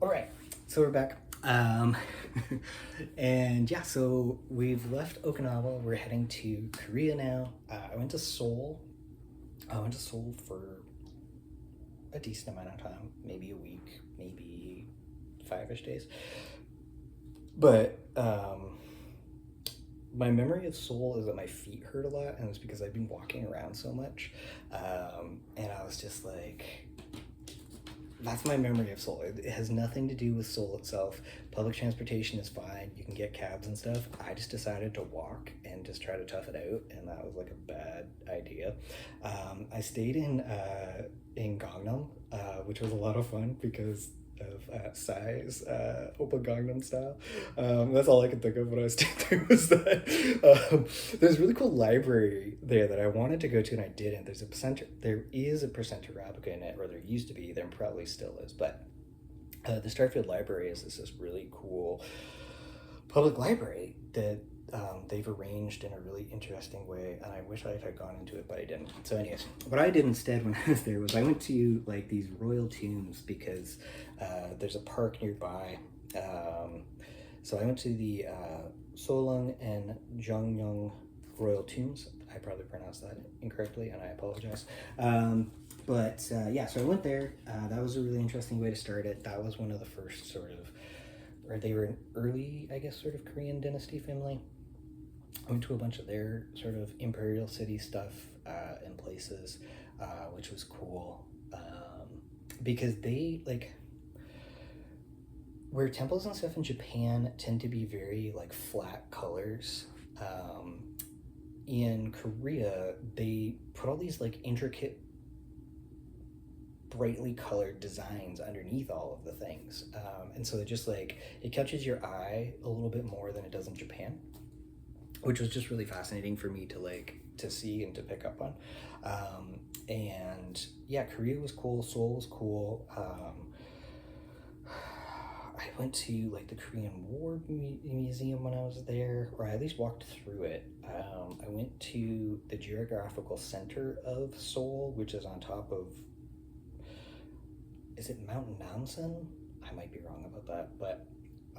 All right, so we're back. And yeah, so we've left Okinawa. We're heading to Korea now. I went to Seoul. I went to Seoul for a decent amount of time, maybe a week, maybe 5-ish days. But my memory of Seoul is that my feet hurt a lot, and it's because I've been walking around so much. And I was just like, that's my memory of Seoul. It has nothing to do with Seoul itself. Public transportation is fine. You can get cabs and stuff. I just decided to walk and just try to tough it out, and that was like a bad idea. I stayed in Gangnam, which was a lot of fun because of Psy's Oppa Gangnam Style. That's all I could think of when I was staying there was that. There's a really cool library there that I wanted to go to and I didn't. There is a Percenter Arabica in it, or there used to be. There probably still is, but the Starfield Library is this really cool public library that they've arranged in a really interesting way, and I wish I had gone into it, but I didn't. So anyways, what I did instead when I was there was I went to like these royal tombs because there's a park nearby. So I went to the Solong and Jongnyeong royal tombs. I probably pronounced that incorrectly, and I apologize. But yeah, so I went there. That was a really interesting way to start it. That was one of the first sort of, or they were an early, I guess, sort of Korean dynasty family. I went to a bunch of their sort of imperial city stuff and places, which was cool because they like where temples and stuff in Japan tend to be very like flat colors. In Korea, they put all these like intricate brightly colored designs underneath all of the things, and so it just like it catches your eye a little bit more than it does in Japan, which was just really fascinating for me to see and to pick up on. And yeah, Korea was cool, Seoul was cool. I went to like the Korean War Museum when I was there, or I at least walked through it. I went to the Geographical Center of Seoul, which is on top of, is it Mount Namsan? I might be wrong about that, but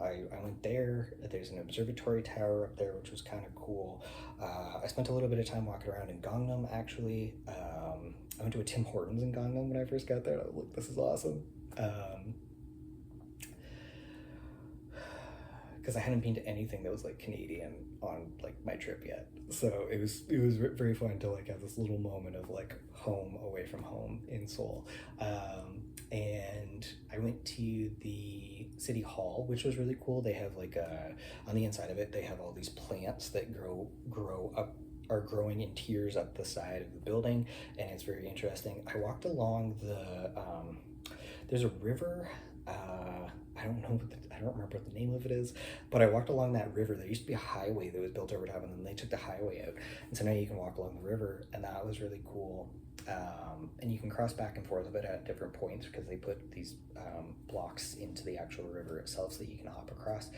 I went there. There's an observatory tower up there, which was kind of cool. I spent a little bit of time walking around in Gangnam, actually. I went to a Tim Hortons in Gangnam when I first got there. I was like, this is awesome. Because I hadn't been to anything that was like Canadian on like my trip yet, so it was very fun to like have this little moment of like home away from home in Seoul. And I went to the city hall, which was really cool. They have like on the inside of it, they have all these plants that grow up, are growing in tiers up the side of the building, and it's very interesting. I walked along there's a river. I don't remember what the name of it is, but I walked along that river. There used to be a highway that was built over top, and then they took the highway out, and so now you can walk along the river, and that was really cool. And you can cross back and forth a bit at different points because they put these blocks into the actual river itself so that you can hop across.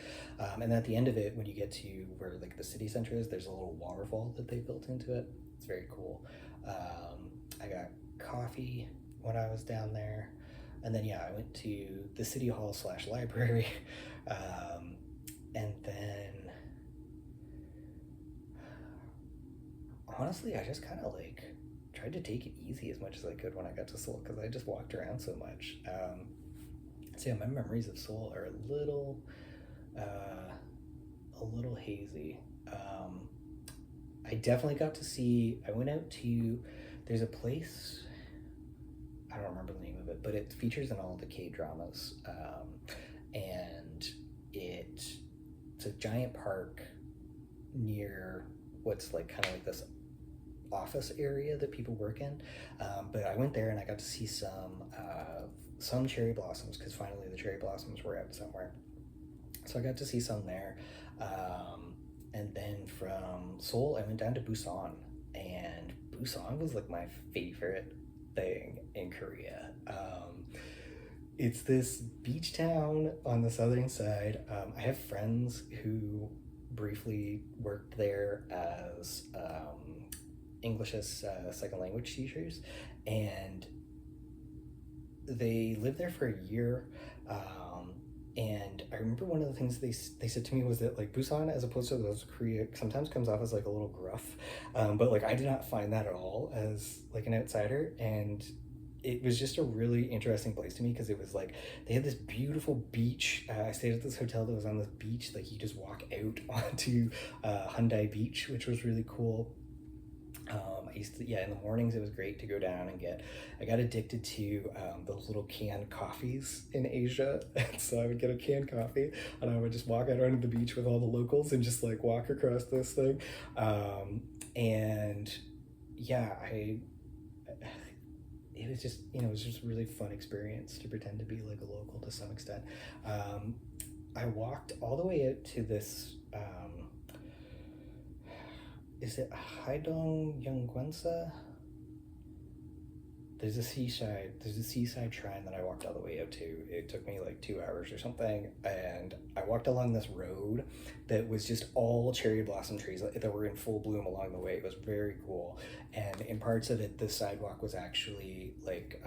And at the end of it, when you get to where like the city center is, there's a little waterfall that they built into it. It's very cool. I got coffee when I was down there. And then, yeah, I went to the city hall / library. And then, honestly, I just kind of like tried to take it easy as much as I could when I got to Seoul because I just walked around so much. So yeah, my memories of Seoul are a little hazy. I definitely got to see, I went out to, there's a place, I don't remember the name of it, but it features in all the K-dramas. And it's a giant park near what's like kind of like this office area that people work in. But I went there and I got to see some cherry blossoms because finally the cherry blossoms were out somewhere. So I got to see some there. And then from Seoul, I went down to Busan, and Busan was like my favorite thing in Korea. It's this beach town on the southern side. I have friends who briefly worked there as English as second language teachers, and they lived there for a year. And I remember one of the things they said to me was that like Busan, as opposed to those Korea, sometimes comes off as like a little gruff, but like I did not find that at all as like an outsider. And it was just a really interesting place to me because it was like they had this beautiful beach. I stayed at this hotel that was on this beach. Like you just walk out onto Hyundai Beach, which was really cool. I used to, yeah, in the mornings it was great to go down and get, I got addicted to those little canned coffees in Asia. And so I would get a canned coffee and I would just walk out onto the beach with all the locals and just like walk across this thing. And yeah, it was just, you know, it was just a really fun experience to pretend to be like a local to some extent. I walked all the way out to this, is it Haidong Yongguansa? There's a seaside shrine that I walked all the way out to. It took me like 2 hours or something, and I walked along this road that was just all cherry blossom trees that were in full bloom along the way. It was very cool, and in parts of it, the sidewalk was actually like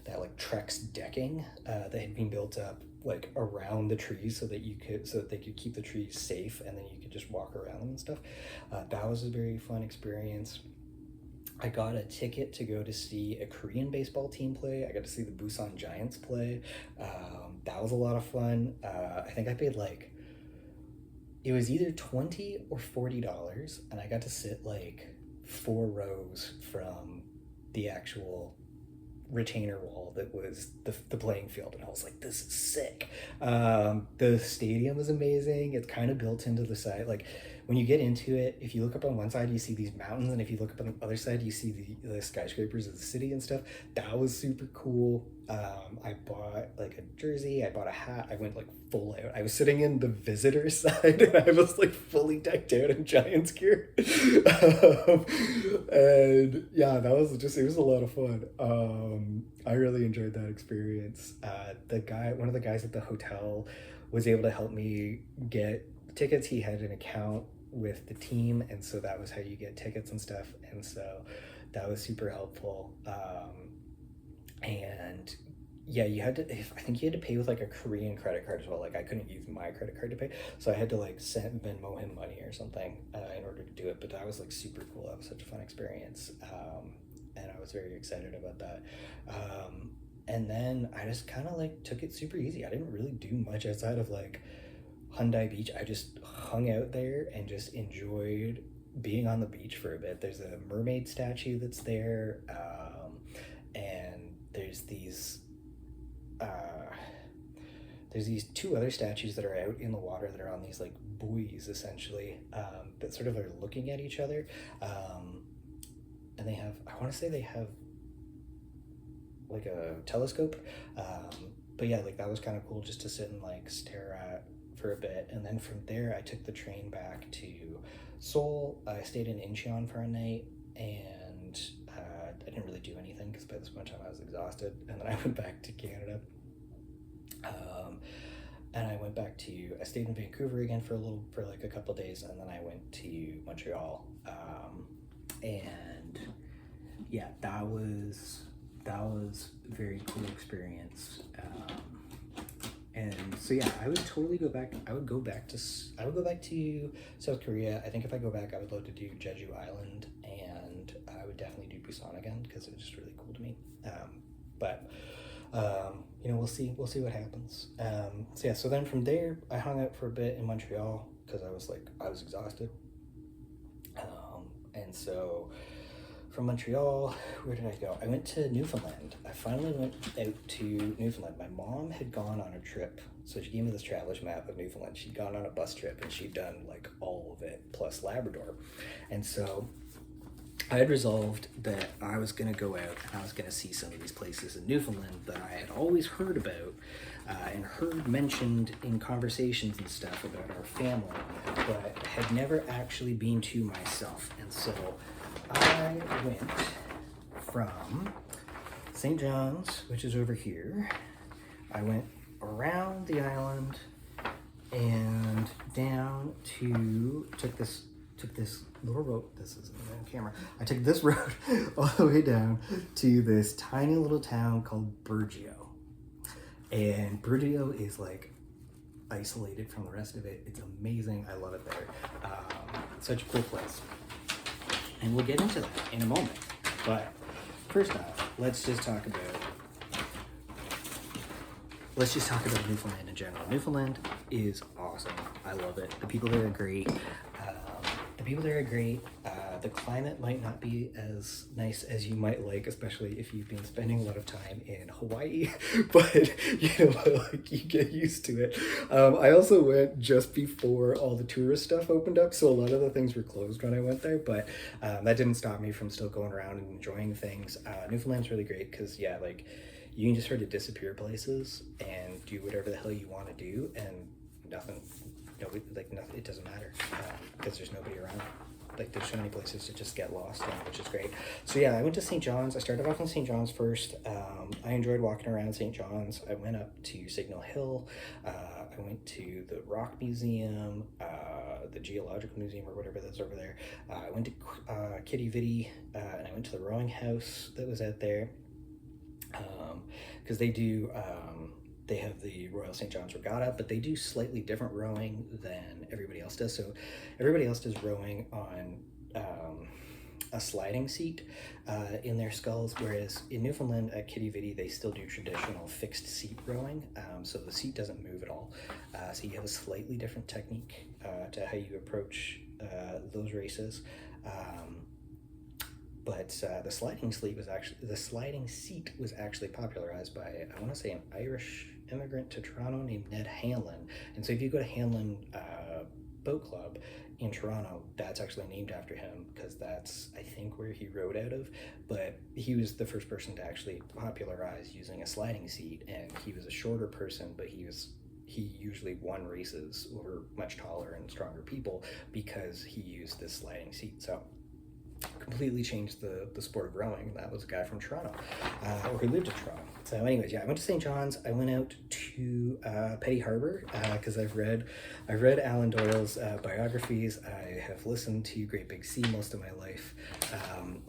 that like Trex decking that had been built up like around the trees so that they could keep the trees safe, and then you could just walk around them and stuff. That was a very fun experience. I got a ticket to go to see a Korean baseball team play. I got to see the Busan Giants play. That was a lot of fun. I think I paid like, it was either $20 or $40, and I got to sit like 4 rows from the actual retainer wall that was the playing field, and I was like, this is sick. The stadium is amazing. It's kind of built into the side. Like when you get into it, if you look up on one side you see these mountains, and if you look up on the other side you see the skyscrapers of the city and stuff. That was super cool. I bought like a jersey, I bought a hat, I went like full out. I was sitting in the visitor side and I was like fully decked out in Giants gear. And yeah, that was just, it was a lot of fun. I really enjoyed that experience. One of the guys at the hotel was able to help me get tickets. He had an account with the team, and so that was how you get tickets and stuff, and so that was super helpful. And yeah, I think you had to pay with like a Korean credit card as well. Like I couldn't use my credit card to pay, so I had to like send Venmo him money or something in order to do it. But that was like super cool. That was such a fun experience, and I was very excited about that. And then I just kind of like took it super easy. I didn't really do much outside of like Hyundai Beach. I just hung out there and just enjoyed being on the beach for a bit. There's a mermaid statue that's there, and there's these 2 other statues that are out in the water that are on these like buoys essentially, that sort of are looking at each other, and they have like a telescope, but yeah, like that was kind of cool just to sit and like stare at for a bit. And then from there I took the train back to Seoul. I stayed in Incheon for a night, and I didn't really do anything because by this point in time I was exhausted. And then I went back to Canada, and I stayed in Vancouver again for like a couple days, and then I went to Montreal, and yeah, that was a very cool experience. And so yeah, I would totally go back. I would go back to South Korea. I think if I go back, I would love to do Jeju Island, and I would definitely do Busan again because it was just really cool to me. But you know, we'll see what happens. So yeah, so then from there, I hung out for a bit in Montreal because I was exhausted. And so from Montreal, where did I go? I went to Newfoundland. I finally went out to Newfoundland. My mom had gone on a trip, so she gave me this traveler's map of Newfoundland. She'd gone on a bus trip, and she'd done like all of it, plus Labrador. And so I had resolved that I was going to go out and I was going to see some of these places in Newfoundland that I had always heard about, and heard mentioned in conversations and stuff about our family, but had never actually been to myself. And so I went from St. John's, which is over here. I went around the island and down took this little road. This isn't on camera. I took this road all the way down to this tiny little town called Burgeo. And Brudio is like isolated from the rest of it. It's amazing. I love it there. Such a cool place. And we'll get into that in a moment. But first off, let's just talk about Newfoundland in general. Newfoundland is awesome. I love it. The people there are great. The climate might not be as nice as you might like, especially if you've been spending a lot of time in Hawaii, but like you get used to it. I also went just before all the tourist stuff opened up, so a lot of the things were closed when I went there, but that didn't stop me from still going around and enjoying things. Newfoundland's really great because, yeah, like you can just sort of disappear places and do whatever the hell you want to do, and nothing, it doesn't matter because there's nobody around. Like there's so many places to just get lost in, which is great. So yeah, I went to St. John's. I started off in St. John's first. I enjoyed walking around St. John's. I went up to Signal Hill. I went to the Rock Museum, the Geological Museum or whatever that's over there. I went to Kitty Vitty, and I went to the rowing house that was out there. Because they have the Royal St. John's Regatta, but they do slightly different rowing than everybody else does. So everybody else does rowing on a sliding seat in their sculls, whereas in Newfoundland at Kitty Vitty, they still do traditional fixed seat rowing. So the seat doesn't move at all. So you have a slightly different technique to how you approach those races. But the sliding seat was actually popularized by, I want to say, an Irish immigrant to Toronto named Ned Hanlon. And so if you go to Hanlon Boat Club in Toronto, that's actually named after him because that's, I think, where he rode out of. But he was the first person to actually popularize using a sliding seat, and he was a shorter person, but he usually won races over much taller and stronger people because he used this sliding seat. So completely changed the sport of rowing. That was a guy from Toronto, or who lived in Toronto. So anyways, yeah, I went to St. John's. I went out to Petty Harbour because I've read Alan Doyle's biographies. I have listened to Great Big Sea most of my life,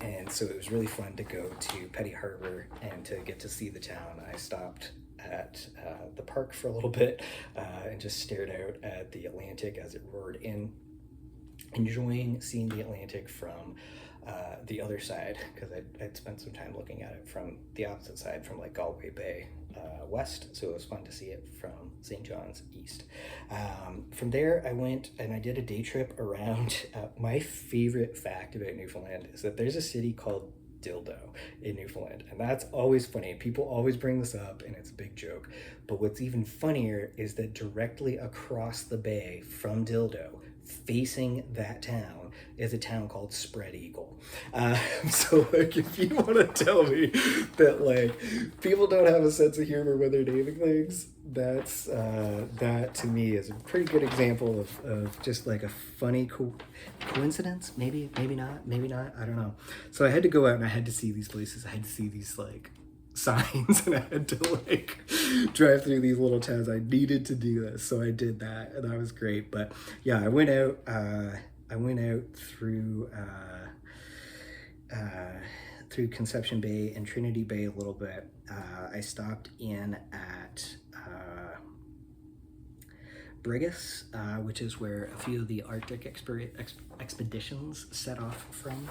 and so it was really fun to go to Petty Harbour and to get to see the town. I stopped at the park for a little bit and just stared out at the Atlantic as it roared in, enjoying seeing the Atlantic from the other side, because I'd spent some time looking at it from the opposite side, from like Galway Bay west, so it was fun to see it from St. John's east. From there I went and I did a day trip around. My favorite fact about Newfoundland is that there's a city called Dildo in Newfoundland, and that's always funny. People always bring this up and it's a big joke, but what's even funnier is that directly across the bay from Dildo, facing that town, is a town called Spread Eagle. So like, if you want to tell me that like people don't have a sense of humor when they're naming things, that's that to me is a pretty good example of just like a funny coincidence. Maybe not, I don't know. So I had to go out and I had to see these places. I had to see these like signs, and I had to like drive through these little towns. I needed to do this, so I did that, and that was great. But yeah, I went out through Conception Bay and Trinity Bay a little bit. I stopped in at Brigus, which is where a few of the Arctic expeditions set off from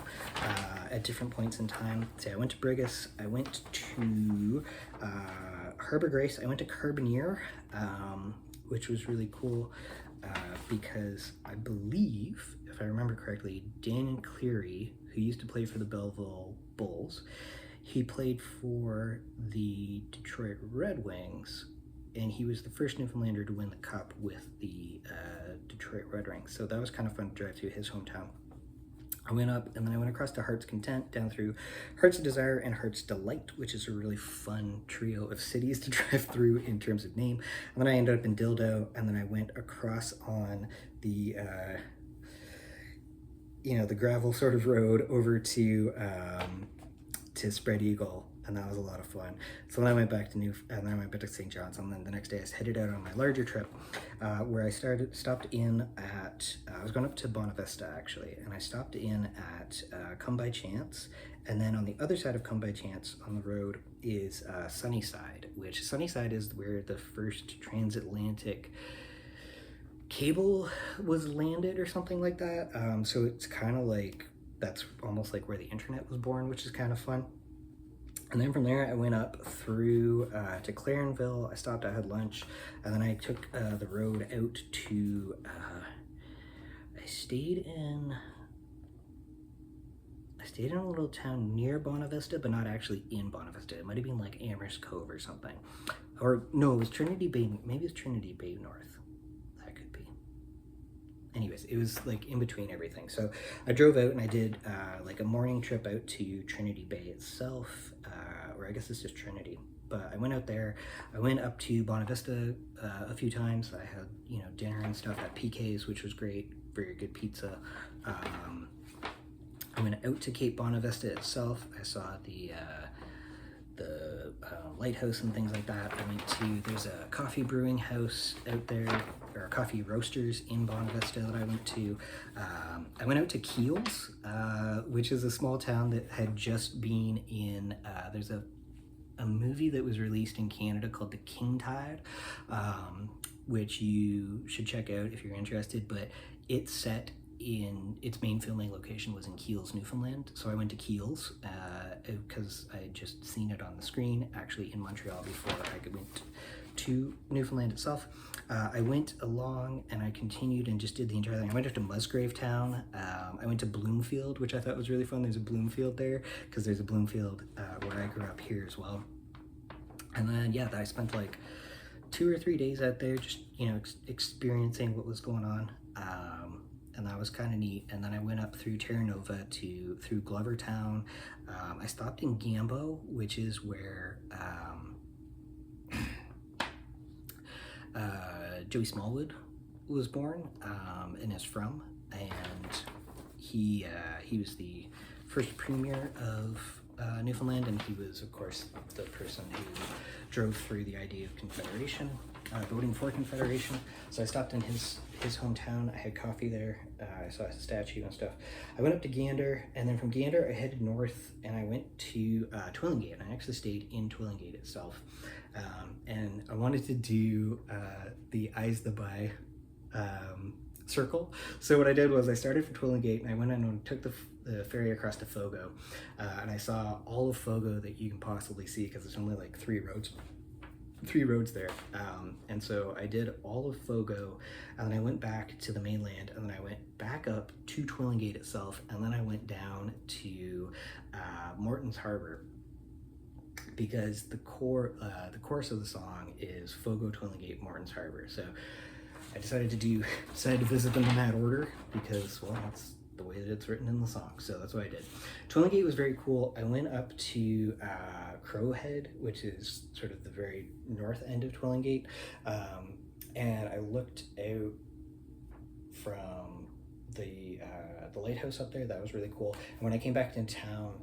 at different points in time. So I went to Brigus, I went to Harbour Grace, I went to Carbonear, which was really cool because I believe, if I remember correctly, Daniel Cleary, who used to play for the Belleville Bulls, he played for the Detroit Red Wings, and he was the first Newfoundlander to win the cup with the Detroit Red Wings. So that was kind of fun to drive through his hometown. I went up, and then I went across to Heart's Content, down through Heart's Desire and Heart's Delight, which is a really fun trio of cities to drive through in terms of name. And then I ended up in Dildo, and then I went across on the the gravel sort of road over to Spread Eagle, and that was a lot of fun. So then I went back to St. John's, and then the next day I headed out on my larger trip, where I stopped in at, I was going up to Bonavista actually, and I stopped in at Come By Chance And then on the other side of Come By Chance on the road is Sunnyside, which Sunnyside is where the first transatlantic cable was landed or something like that. So it's kind of like, that's almost like where the internet was born, which is kind of fun. And then from there, I went up through to Clarenville. I stopped, I had lunch, and then I took the road out to, I stayed in a little town near Bonavista, but not actually in Bonavista. It might have been like Amherst Cove or something. Or no, it was Trinity Bay, maybe it's Trinity Bay North. That could be. Anyways, it was like in between everything. So I drove out and I did like a morning trip out to Trinity Bay itself, or I guess it's just Trinity. But I went out there. I went up to Bonavista a few times. I had, you know, dinner and stuff at PK's, which was great. Very good pizza. I went out to Cape Bonavista itself. I saw the lighthouse and things like that. I went to, there's a coffee brewing house out there, or coffee roasters in Bonavista that I went to. I went out to Keels, which is a small town that had just been in, there's a movie that was released in Canada called The King Tide, which you should check out if you're interested, but it's set in, its main filming location was in Keels, Newfoundland. So I went to Keels because I had just seen it on the screen, actually in Montreal before I went to Newfoundland itself. I went along and I continued and just did the entire thing. I went up to Musgrave Town. I went to Bloomfield, which I thought was really fun. There's a Bloomfield there because there's a Bloomfield where I grew up here as well. And then, yeah, I spent like 2 or 3 days out there just, you know, experiencing what was going on. And that was kind of neat. And then I went up through Terra Nova through Glovertown. I stopped in Gambo, which is where Joey Smallwood was born and is from. And he was the first premier of Newfoundland, and he was, of course, the person who drove through the idea of Confederation, voting for Confederation. So I stopped in his hometown. I had coffee there. I saw a statue and stuff. I went up to Gander, and then from Gander I headed north and I went to Twillingate. I actually stayed in Twillingate itself, and I wanted to do the Eyes the By circle. So what I did was I started from Twillingate and I went in and took the ferry across to Fogo, and I saw all of Fogo that you can possibly see because there's only like three roads there, and so I did all of Fogo, and then I went back to the mainland, and then I went back up to Twillingate itself, and then I went down to Morton's Harbor, because the chorus of the song is Fogo, Twillingate, Morton's Harbor. So I decided to visit them in that order because, well, that's the way that it's written in the song. So that's what I did. Twillingate was very cool. I went up to Crowhead, which is sort of the very north end of Twillingate, and I looked out from the lighthouse up there. That was really cool. And when I came back into town,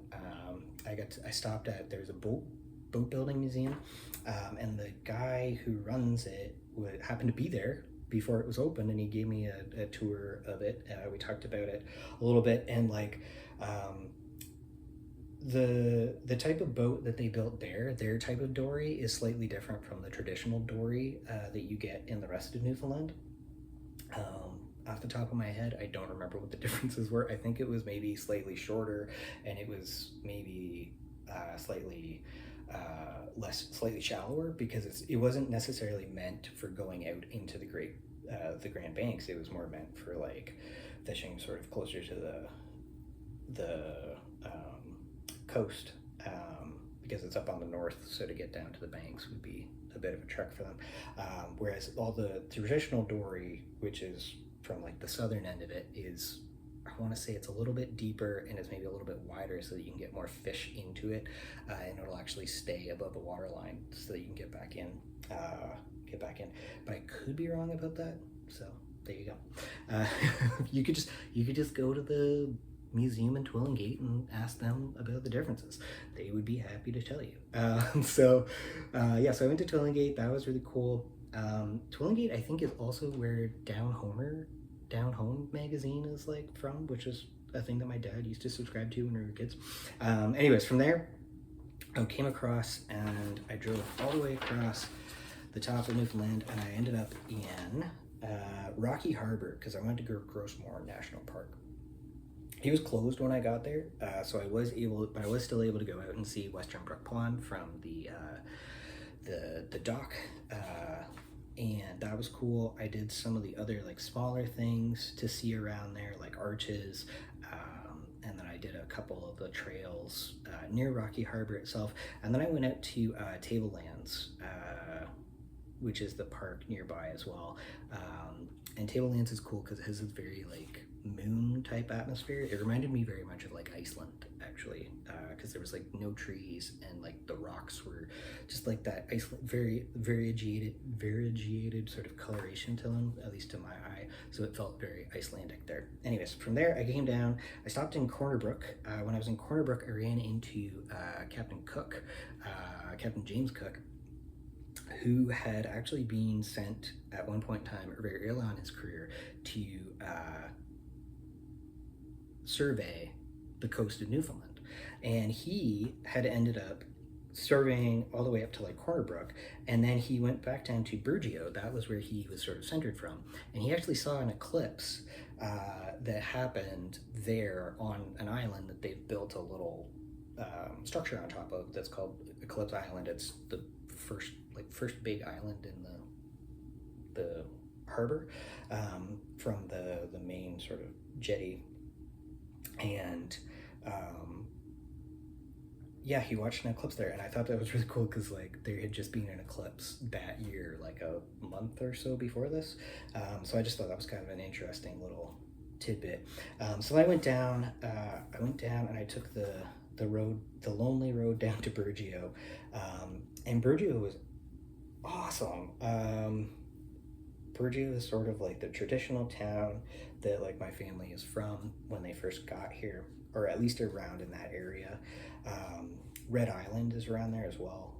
I stopped at, there's a boat building museum, and the guy who runs it happened to be there before it was open, and he gave me a tour of it. We talked about it a little bit, and like the type of boat that they built there, their type of dory is slightly different from the traditional dory that you get in the rest of Newfoundland. Off the top of my head, I don't remember what the differences were. I think it was maybe slightly shorter, and it was maybe slightly shallower, because it wasn't necessarily meant for going out into the Grand Banks. It was more meant for like fishing sort of closer to the coast, because it's up on the north, so to get down to the banks would be a bit of a trek for them. Whereas all the traditional dory, which is from like the southern end of it, is, I want to say it's a little bit deeper and it's maybe a little bit wider so that you can get more fish into it, and it'll actually stay above the water line so that you can get back in. But I could be wrong about that, so there you go. You could just go to the museum in Twillingate and ask them about the differences. They would be happy to tell you. So I went to Twillingate. That was really cool. Twillingate, I think, is also where Down Home magazine is like from, which is a thing that my dad used to subscribe to when we were kids. Anyways, from there, I came across and I drove all the way across the top of Newfoundland, and I ended up in Rocky Harbor because I wanted to go to Grossmore National Park. He was closed when I got there, so I was still able to go out and see Western Brook Pond from the dock, and that was cool. I did some of the other like smaller things to see around there, like arches, and then I did a couple of the trails near Rocky Harbor itself, and then I went out to Tablelands, which is the park nearby as well. And Tablelands is cool because it has a very like moon type atmosphere. It reminded me very much of like Iceland, actually, because there was like no trees, and like the rocks were just like that Iceland, very variegated sort of coloration to them, at least to my eye. So it felt very Icelandic there. Anyways, from there I came down. I stopped in Corner Brook. When I was in Corner Brook, I ran into Captain Cook, Captain James Cook, who had actually been sent at one point in time, or very early on in his career, to survey the coast of Newfoundland. And he had ended up surveying all the way up to like Corner Brook, and then he went back down to Burgeo. That was where he was sort of centered from. And he actually saw an eclipse that happened there on an island that they've built a little structure on top of that's called Eclipse Island. It's the first big island in the harbor, from the main sort of jetty. And yeah, he watched an eclipse there, and I thought that was really cool because like there had just been an eclipse that year, like a month or so before this. So I just thought that was kind of an interesting little tidbit. So I went down and I took the lonely road down to Burgeo, and Burgeo was awesome. Burgeo is sort of like the traditional town that like my family is from when they first got here, or at least around in that area. Red Island is around there as well.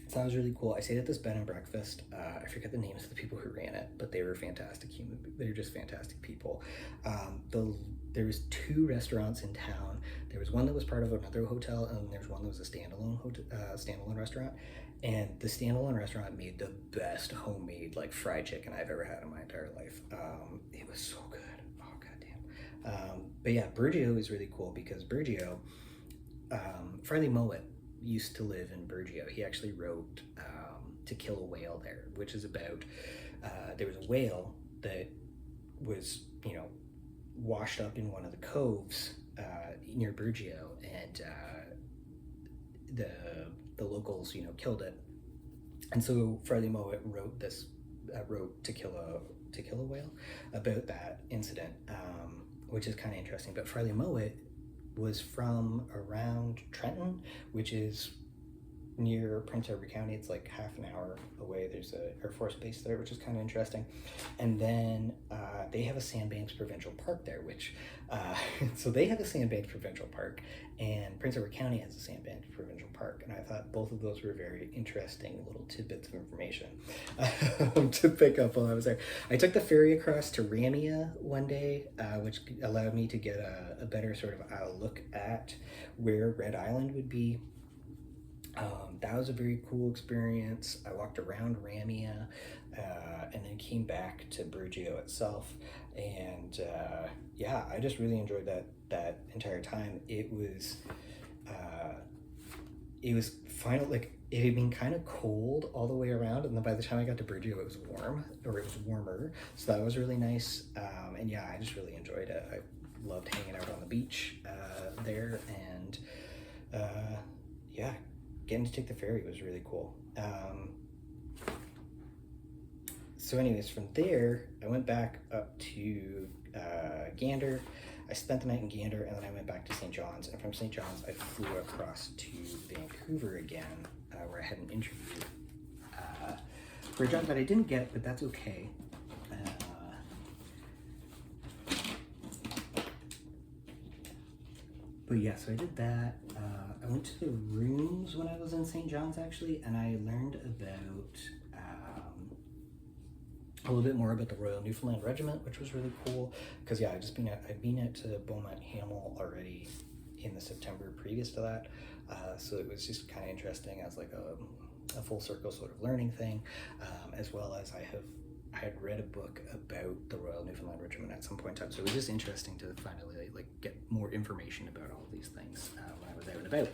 So that was really cool. I stayed at this bed and breakfast. I forget the names of the people who ran it, but they were fantastic they were just fantastic people. There was 2 restaurants in town. There was one that was part of another hotel, and there was one that was a standalone restaurant. And the standalone restaurant made the best homemade like fried chicken I've ever had in my entire life. It was so good. Oh goddamn. But yeah, Burgeo is really cool because Burgeo, Farley Mowat used to live in Burgeo. He actually wrote To Kill a Whale there, which is about there was a whale that was washed up in one of the coves near Burgeo, and the locals killed it. And so Farley Mowat wrote To Kill a Whale about that incident, which is kind of interesting. But Farley Mowat was from around Trenton, which is near Prince Edward County. It's like half an hour away. There's a Air Force base there, which is kind of interesting. And then they have a Sandbanks Provincial Park there, which so they have a Sandbanks Provincial Park, and Prince Edward County has a Sandbanks Provincial Park. And I thought both of those were very interesting little tidbits of information to pick up while I was there. I took the ferry across to Ramia one day, which allowed me to get a better sort of look at where Red Island would be. That was a very cool experience. I walked around Ramia, and then came back to Burgeo itself, and yeah, I just really enjoyed that entire time. It was final. Like, it had been kind of cold all the way around, and then by the time I got to Burgeo, it was warmer, so that was really nice. And yeah, I just really enjoyed it. I loved hanging out on the beach there, and yeah, getting to take the ferry was really cool. So anyways, from there, I went back up to Gander. I spent the night in Gander, and then I went back to St. John's. And from St. John's, I flew across to Vancouver again, where I had an interview for a job that I didn't get, but that's okay. But yeah, so I did that. I went to the rooms when I was in St. John's, actually, and I learned about, little bit more about the Royal Newfoundland Regiment, which was really cool. Because yeah, I'd been at Beaumont Hamel already in the September previous to that, so it was just kind of interesting as like a full circle sort of learning thing, as well as I had read a book about the Royal Newfoundland Regiment at some point in time, so it was just interesting to finally like get more information about all these things when I was out and about.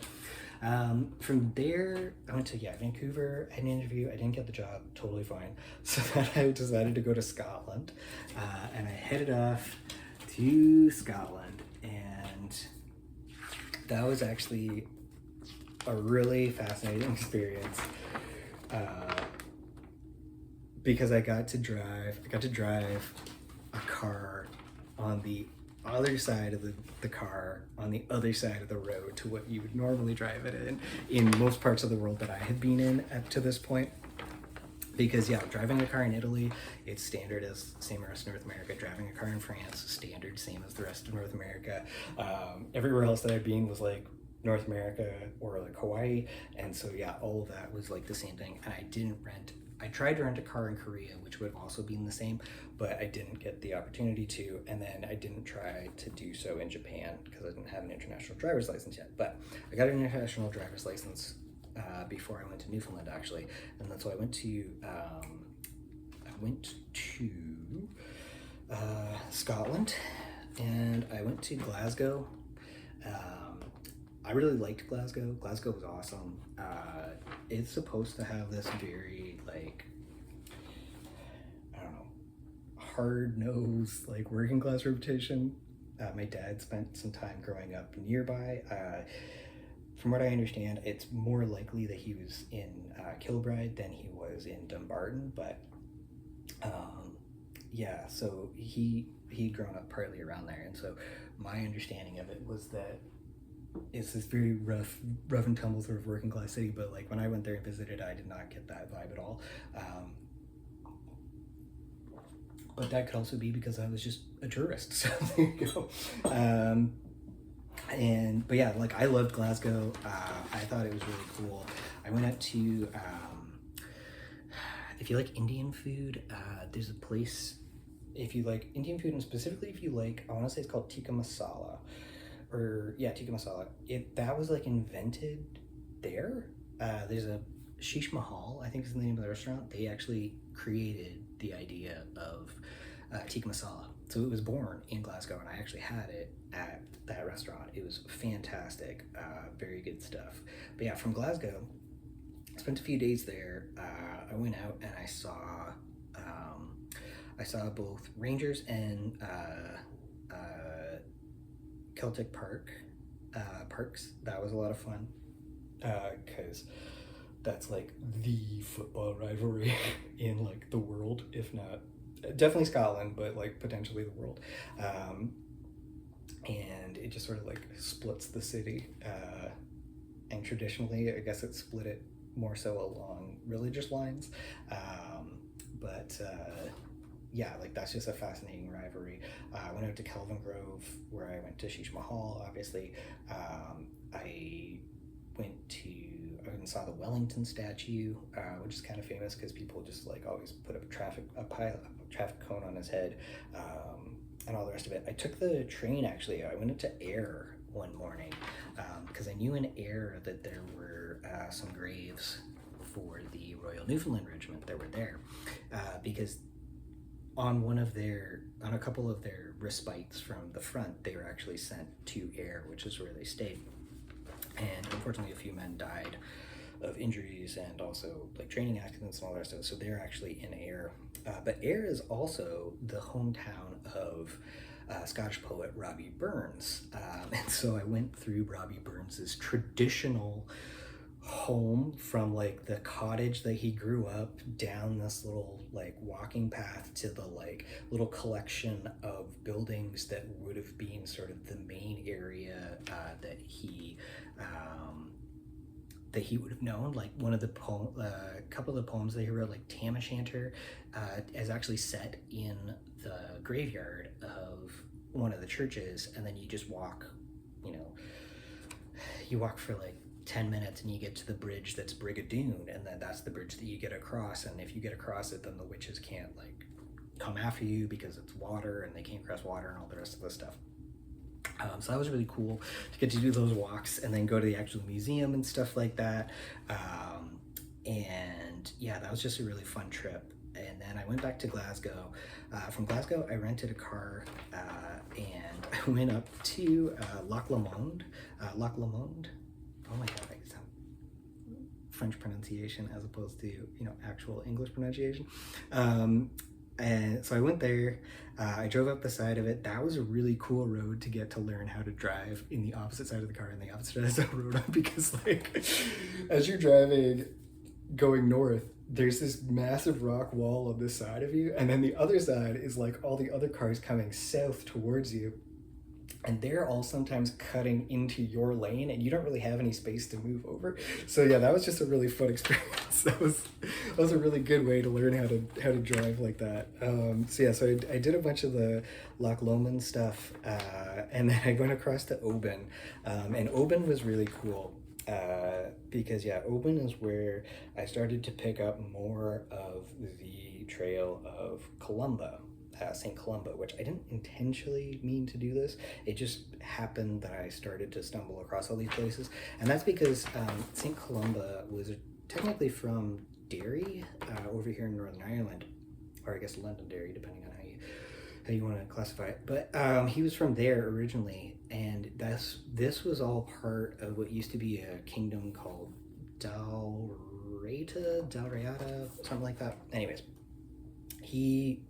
From there, I went to Vancouver, had an interview. I didn't get the job, totally fine. So then I decided to go to Scotland, and I headed off to Scotland, and that was actually a really fascinating experience. Because I got to drive a car on the other side of the car on the other side of the road to what you would normally drive it in most parts of the world that I had been in up to this point. Because yeah, driving a car in Italy, it's standard as same as North America. Driving a car in France, standard, same as the rest of North America. Everywhere else that I've been was like North America or like Hawaii, and so yeah, all of that was like the same thing. And I tried to rent a car in Korea, which would have also been the same, but I didn't get the opportunity to, and then I didn't try to do so in Japan because I didn't have an international driver's license yet. But I got an international driver's license before I went to Newfoundland, actually, and that's why I went to Scotland, and I went to Glasgow. I really liked Glasgow. Glasgow was awesome. It's supposed to have this very, like, I don't know, hard-nosed, like, working class reputation. My dad spent some time growing up nearby. From what I understand, it's more likely that he was in Kilbride than he was in Dumbarton, but yeah, so he'd grown up partly around there, and so my understanding of it was that it's this very rough and tumble sort of working class city, but like when I went there and visited, I did not get that vibe at all. But that could also be because I was just a tourist, so there you go. But yeah, like I loved Glasgow. I thought it was really cool. I went out to, if you like Indian food, there's a place, if you like Indian food, and specifically if you like, I want to say it's called tikka masala. Tikka masala. That was like invented there. There's a Sheesh Mahal, I think is the name of the restaurant. They actually created the idea of tikka masala. So it was born in Glasgow, and I actually had it at that restaurant. It was fantastic, very good stuff. But yeah, from Glasgow, I spent a few days there. I went out and I saw both Rangers and Celtic Parks. That was a lot of fun, because that's like the football rivalry in like the world, if not definitely Scotland, but like potentially the world. And it just sort of like splits the city, and traditionally I guess it split it more so along religious lines, but yeah, like that's just a fascinating rivalry. I went out to Kelvingrove, where I went to Sheesh Mahal, obviously. I went and saw the Wellington statue, which is kind of famous because people just like always put a traffic cone on his head, and all the rest of it. I took the train, actually. I went into Ayr one morning because I knew in Ayr that there were some graves for the Royal Newfoundland Regiment that were there, because on a couple of their respites from the front, they were actually sent to Ayr, which is where they stayed. And unfortunately, a few men died of injuries and also like training accidents and all that stuff. So they're actually in Ayr. But Ayr is also the hometown of Scottish poet Robbie Burns. And so I went through Robbie Burns's traditional home, from like the cottage that he grew up, down this little like walking path to the like little collection of buildings that would have been sort of the main area that he would have known. Like one of the couple of the poems that he wrote, like Tam O'Shanter, is actually set in the graveyard of one of the churches, and then you just walk, you walk for like 10 minutes and you get to the bridge that's Brigadoon, and then that's the bridge that you get across, and if you get across it, then the witches can't like come after you because it's water and they came across water and all the rest of the stuff. So that was really cool to get to do those walks and then go to the actual museum and stuff like that. And yeah, that was just a really fun trip. And then I went back to Glasgow. From Glasgow, I rented a car and I went up to Loch Lomond. Loch Lomond? Oh my god, I sound French pronunciation as opposed to, actual English pronunciation. And so I went there, I drove up the side of it. That was a really cool road to get to learn how to drive in the opposite side of the car and the opposite side of the road because like, as you're driving, going north, there's this massive rock wall on this side of you. And then the other side is like all the other cars coming south towards you. And they're all sometimes cutting into your lane and you don't really have any space to move over. So yeah, that was just a really fun experience. That was a really good way to learn how to drive like that. So I did a bunch of the Loch Lomond stuff and then I went across to Oban. And Oban was really cool because yeah, Oban is where I started to pick up more of the trail of Columba. St. Columba, which I didn't intentionally mean to do this. It just happened that I started to stumble across all these places. And that's because St. Columba was technically from Derry over here in Northern Ireland, or I guess Londonderry, depending on how you want to classify it. But he was from there originally, and this was all part of what used to be a kingdom called Dalriada, something like that. Anyways, he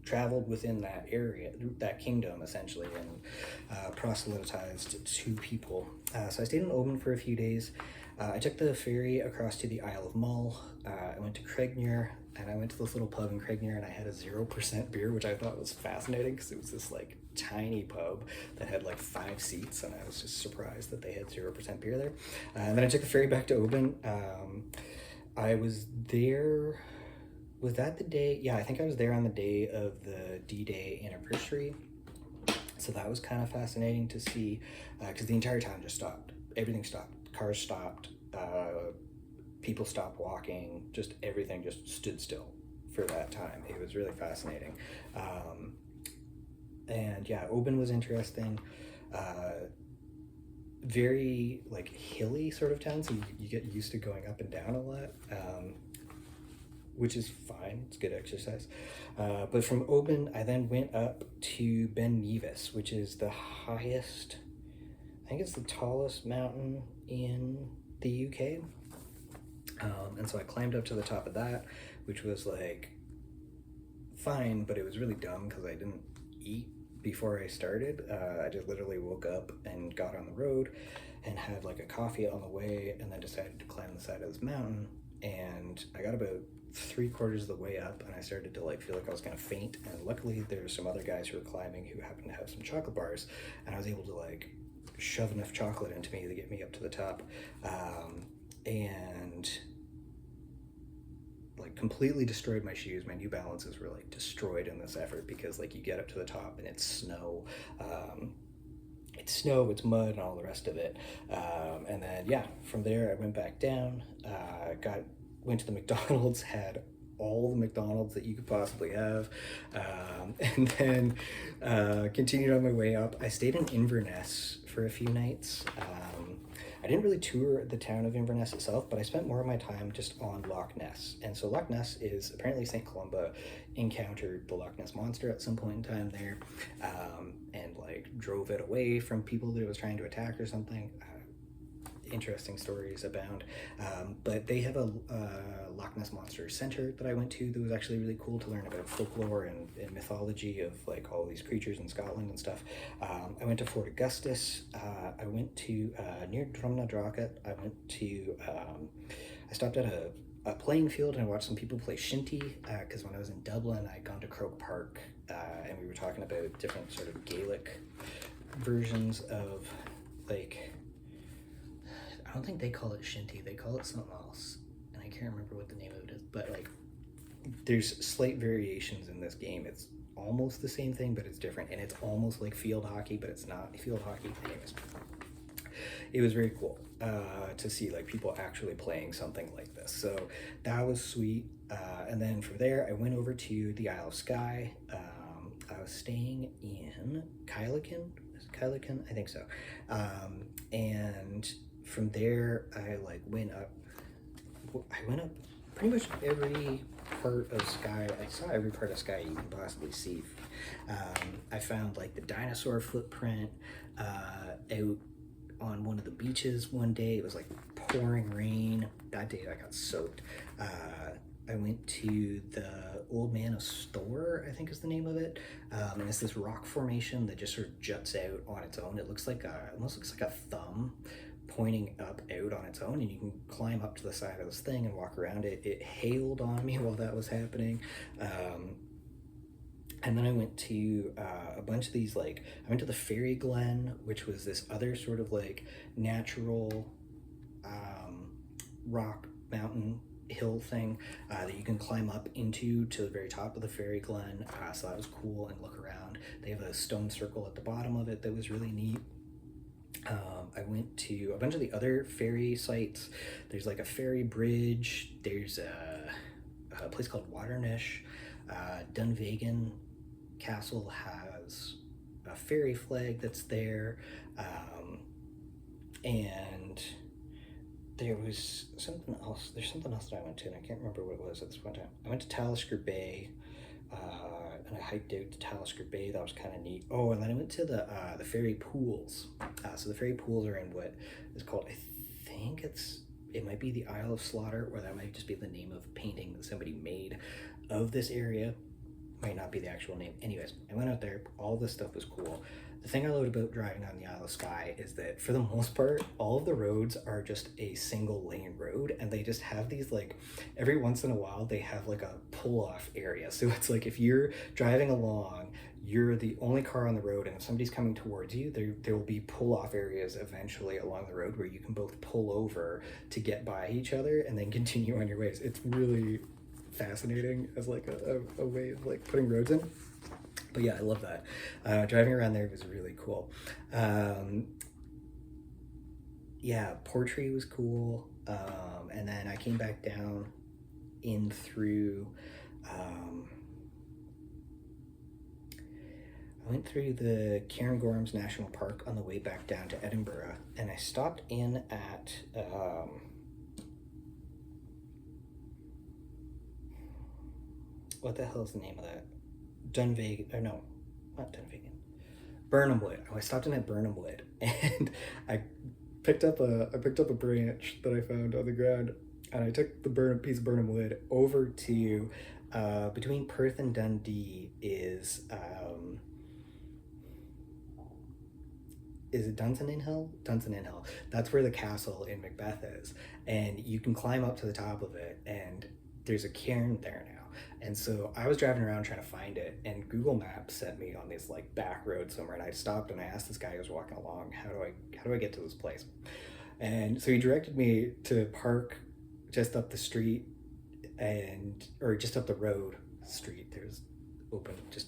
traveled within that area, that kingdom essentially, and proselytized to people. So I stayed in Oban for a few days. I took the ferry across to the Isle of Mull. I went to Cregnear, and I went to this little pub in Cregnear, and I had a 0% beer, which I thought was fascinating because it was this like tiny pub that had like 5 seats, and I was just surprised that they had 0% beer there. And then I took the ferry back to Oban. I was there. Was that the day? Yeah, I think I was there on the day of the D-Day anniversary. So that was kind of fascinating to see because the entire town just stopped. Everything stopped. Cars stopped. People stopped walking. Just everything just stood still for that time. It was really fascinating. And yeah, Oban was interesting. Very like hilly sort of town. So you get used to going up and down a lot. Which is fine, it's good exercise. But from Oban, I then went up to Ben Nevis, which is the highest, I think it's the tallest mountain in the UK. And so I climbed up to the top of that, which was like fine, but it was really dumb because I didn't eat before I started. I just literally woke up and got on the road and had like a coffee on the way and then decided to climb the side of this mountain. And I got about 3/4 of the way up and I started to like feel like I was gonna faint, and luckily there were some other guys who were climbing who happened to have some chocolate bars, and I was able to like shove enough chocolate into me to get me up to the top, and like completely destroyed my shoes. My New Balances were like destroyed in this effort because like you get up to the top and it's snow, it's mud and all the rest of it. And then yeah, from there I went back down, went to the McDonald's, had all the McDonald's that you could possibly have, and then continued on my way up. I stayed in Inverness for a few nights. I didn't really tour the town of Inverness itself, but I spent more of my time just on Loch Ness. And so Loch Ness is apparently St. Columba encountered the Loch Ness Monster at some point in time there, and like drove it away from people that it was trying to attack or something. Interesting stories abound, but they have a Loch Ness Monster Center that I went to that was actually really cool to learn about folklore and mythology of like all these creatures in Scotland and stuff. I went to Fort Augustus. I went to near Drumnadrochit. I stopped at a playing field and I watched some people play shinty because when I was in Dublin I'd gone to Croke Park and we were talking about different sort of Gaelic versions of like, I don't think they call it shinty, they call it something else, and I can't remember what the name of it is, but like there's slight variations in this game. It's almost the same thing, but it's different, and it's almost like field hockey, but it's not field hockey. Anyways, it was very cool to see like people actually playing something like this, so that was sweet. And then from there, I went over to the Isle of Skye. I was staying in Kyleakin. Is it Kyleakin? I think so. And from there, I like went up. I went up pretty much every part of Skye. I saw every part of Skye you can possibly see. I found like the dinosaur footprint out on one of the beaches one day. It was like pouring rain. That day I got soaked. I went to the Old Man of Storr, I think is the name of it. And it's this rock formation that just sort of juts out on its own. It looks like almost looks like a thumb pointing up out on its own, and you can climb up to the side of this thing and walk around it. It hailed on me while that was happening. And then I went to a bunch of these, like, I went to the Fairy Glen, which was this other sort of like natural rock mountain hill thing that you can climb up into to the very top of the Fairy Glen. So that was cool, and look around. They have a stone circle at the bottom of it that was really neat. I went to a bunch of the other fairy sites. There's like a fairy bridge. There's a place called Waternish. Dunvegan Castle has a fairy flag that's there. And there was something else. There's something else that I went to, and I can't remember what it was at this point in time. I went to Talisker Bay, and I hiked out to Talisker Bay. That was kind of neat. Oh, and then I went to the fairy pools. So the fairy pools are in what is called, I think it might be the Isle of Slaughter, or that might just be the name of a painting that somebody made of this area. Might not be the actual name. Anyways, I went out there. All this stuff was cool. The thing I loved about driving on the Isle of Skye is that for the most part, all of the roads are just a single lane road, and they just have these, like, every once in a while they have like a pull-off area. So it's like if you're driving along, you're the only car on the road, and if somebody's coming towards you, there will be pull-off areas eventually along the road where you can both pull over to get by each other and then continue on your ways. It's really fascinating as like a way of like putting roads in. But yeah, I love that. Driving around there was really cool. Yeah, Portree was cool. And then I came back down in through, I went through the Cairngorms National Park on the way back down to Edinburgh, and I stopped in at, what the hell is the name of that? Dunvegan, or no, not Dunvegan. Birnam Wood. I stopped in at Birnam Wood, and I picked up a branch that I found on the ground, and I took the piece of Birnam Wood over to between Perth and Dundee is it Dunsinane? Dunsinane Hill. That's where the castle in Macbeth is, and you can climb up to the top of it, and there's a cairn there now. And so I was driving around trying to find it, and Google Maps sent me on this like back road somewhere, and I stopped and I asked this guy who was walking along, how do I get to this place? And so he directed me to park just up the street, or just up the road street. There's open just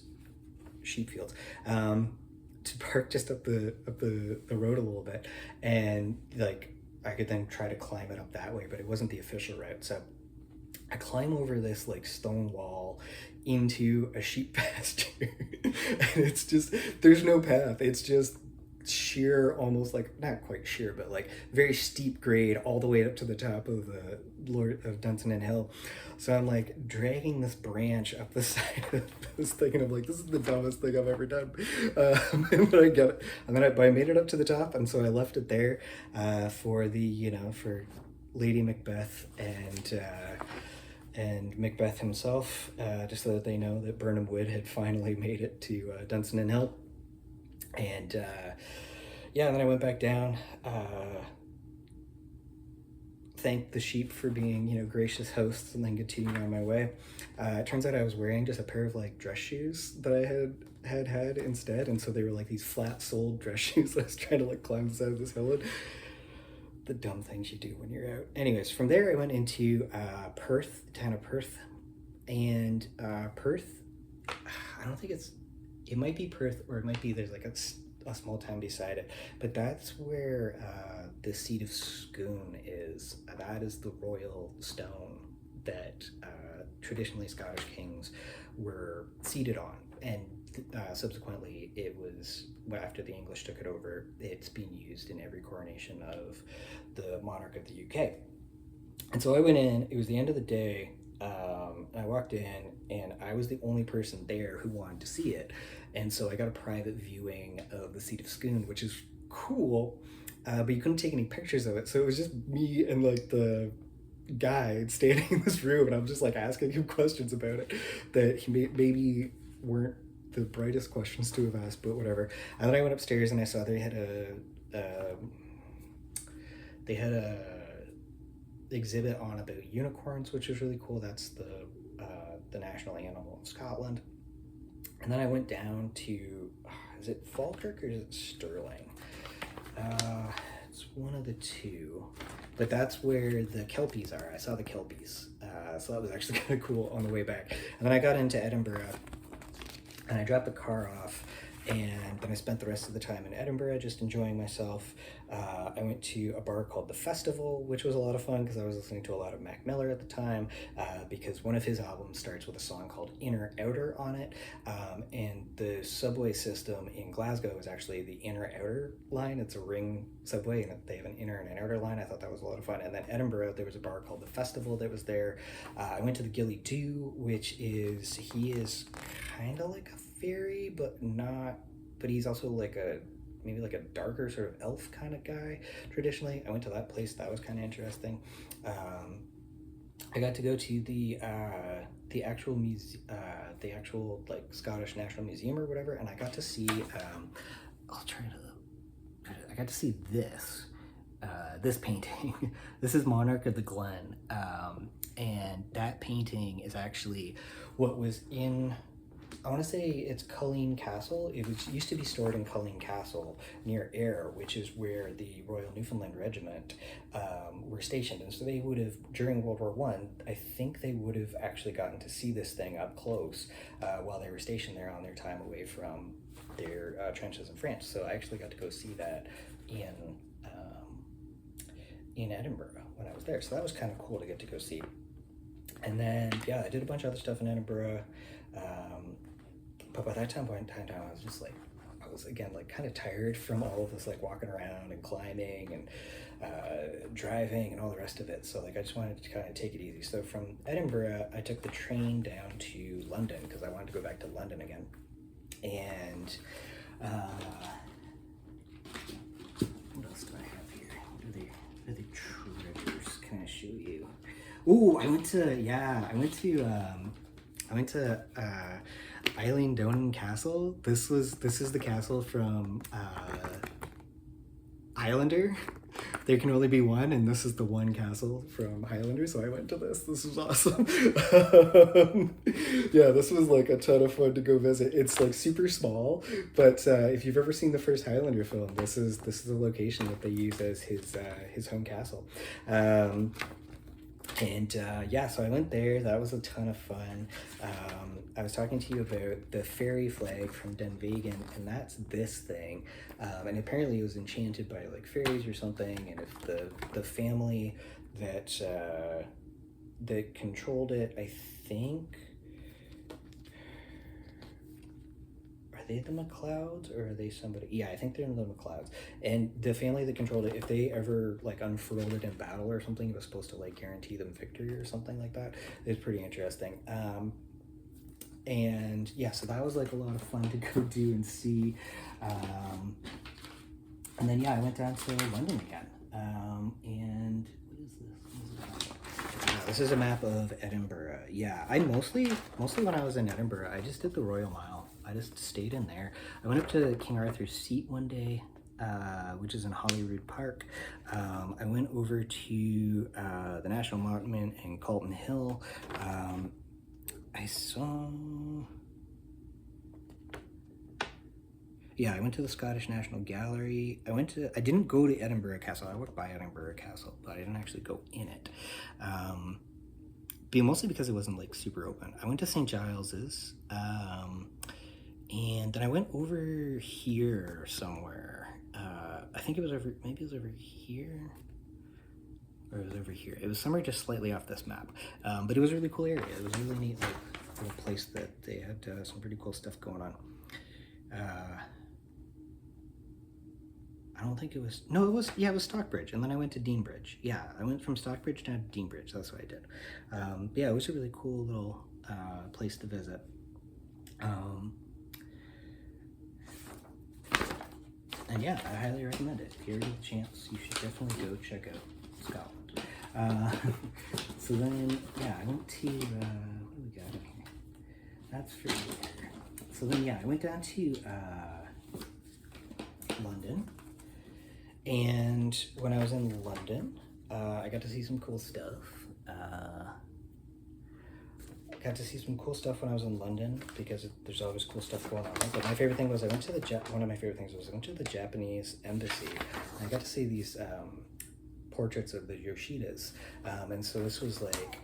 sheep fields. To park just up the road a little bit, and like I could then try to climb it up that way, but it wasn't the official route. So I climb over this like stone wall into a sheep pasture, and it's just, there's no path. It's just sheer, almost like, not quite sheer, but like very steep grade all the way up to the top of the Lord of Dunsinane Hill. So I'm like dragging this branch up the side of this thing, and I'm like, this is the dumbest thing I've ever done. And then I get it, and then I made it up to the top, and so I left it there for for Lady Macbeth and Macbeth himself, just so that they know that Birnam Wood had finally made it to Dunsinane Hill. And yeah, and then I went back down, thanked the sheep for being, gracious hosts, and then continued on my way. It turns out I was wearing just a pair of like dress shoes that I had instead, and so they were like these flat-soled dress shoes. I was trying to like climb the side of this hill. The dumb things you do when you're out. Anyways, from there I went into Perth, the town of Perth, and Perth, I don't think it might be Perth, or it might be there's like a small town beside it, but that's where the seat of Scone is. That is the royal stone that traditionally Scottish kings were seated on, and subsequently it was, after the English took it over, it's been used in every coronation of the monarch of the UK. And so I went in, it was the end of the day, and I walked in, and I was the only person there who wanted to see it. And so I got a private viewing of the Seat of Scone, which is cool, but you couldn't take any pictures of it. So it was just me and like the guide standing in this room, and I'm just like asking him questions about it that he maybe weren't the brightest questions to have asked, but whatever. And then I went upstairs and I saw they had a exhibit on about unicorns, which was really cool. That's the national animal of Scotland. And then I went down to, is it Falkirk or is it Stirling? It's one of the two, but that's where the Kelpies are. I saw the Kelpies, so that was actually kind of cool on the way back. And then I got into Edinburgh, and I dropped the car off, and then I spent the rest of the time in Edinburgh just enjoying myself. I went to a bar called The Festival, which was a lot of fun because I was listening to a lot of Mac Miller at the time, because one of his albums starts with a song called Inner Outer on it, and the subway system in Glasgow is actually the Inner Outer line. It's a ring subway, and they have an inner and an outer line. I thought that was a lot of fun. And then Edinburgh, there was a bar called The Festival that was there. I went to the Gilly Doo, which is, he is kind of like a fairy, but he's also like maybe like a darker sort of elf kind of guy traditionally. I went to that place. That was kind of interesting. I got to go to the actual the actual like Scottish National Museum or whatever, and I got to see I got to see this painting. This is Monarch of the Glen, and that painting is actually what was in, I want to say it's Culzean Castle. It used to be stored in Culzean Castle near Ayr, which is where the Royal Newfoundland Regiment were stationed. And so they would have, during World War One, I think they would have actually gotten to see this thing up close while they were stationed there on their time away from their trenches in France. So I actually got to go see that in Edinburgh when I was there. So that was kind of cool to get to go see. And then, yeah, I did a bunch of other stuff in Edinburgh. But by that time, I was just like, I was again like kind of tired from all of this like walking around and climbing and driving and all the rest of it. So like I just wanted to kind of take it easy. So from Edinburgh, I took the train down to London because I wanted to go back to London again. And what else do I have here? What are the treasures? Can I show you? Ooh, I went to Eilean Donan Castle. This is the castle from Highlander. There can only be one, and this is the one castle from Highlander, so I went to this. This was awesome. Yeah, this was like a ton of fun to go visit. It's like super small, but if you've ever seen the first Highlander film, this is the location that they use as his home castle. Yeah, so I went there. That was a ton of fun. I was talking to you about the fairy flag from Dunvegan, and that's this thing. And apparently it was enchanted by like fairies or something. And if the family that controlled it, I think, are they the MacLeods or are they somebody? Yeah, I think they're the MacLeods. And the family that controlled it, if they ever like unfurled it in battle or something, it was supposed to like guarantee them victory or something like that. It's pretty interesting. And yeah, so that was like a lot of fun to go do and see. And then yeah, I went down to London again. And what is this? Yeah, this is a map of Edinburgh. Yeah, I mostly when I was in Edinburgh, I just did the Royal Mile. I just stayed in there. I went up to King Arthur's Seat one day, which is in Holyrood Park. I went over to the National Monument in Calton Hill. I went to the Scottish National Gallery. I didn't go to Edinburgh Castle. I walked by Edinburgh Castle, but I didn't actually go in it. Mostly because it wasn't like super open. I went to St. Giles's, and then I went over here somewhere. I think maybe it was over here. or it was over here. It was somewhere just slightly off this map, but it was a really cool area. It was a really neat little place that they had some pretty cool stuff going on. I don't think it was, no, it was, yeah, it was Stockbridge, and then I went to Deanbridge. Yeah, I went from Stockbridge down to Deanbridge, that's what I did. Yeah, it was a really cool little place to visit. And yeah, I highly recommend it. If you ever get the chance, you should definitely go check out Scotland. So then, yeah, I went to, what do we got in here? That's for here. So then, yeah, I went down to London. And when I was in London, I got to see some cool stuff. Got to see some cool stuff when I was in London because there's always cool stuff going on. But my favorite thing was one of my favorite things was I went to the Japanese embassy and I got to see these portraits of the Yoshidas. And so this was like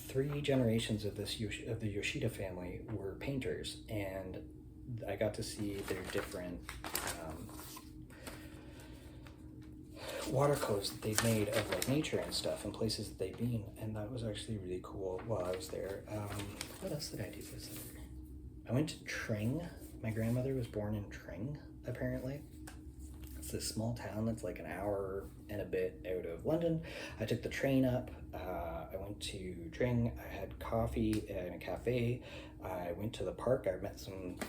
3 generations of the Yoshida family were painters, and I got to see their different watercolors that they've made of like nature and stuff and places that they've been, and that was actually really cool while I was there. What else did I do? I went to Tring. My grandmother was born in Tring, apparently. It's this small town that's like an hour and a bit out of London. I took the train up. I went to Tring. I had coffee in a cafe. I went to the park. I met some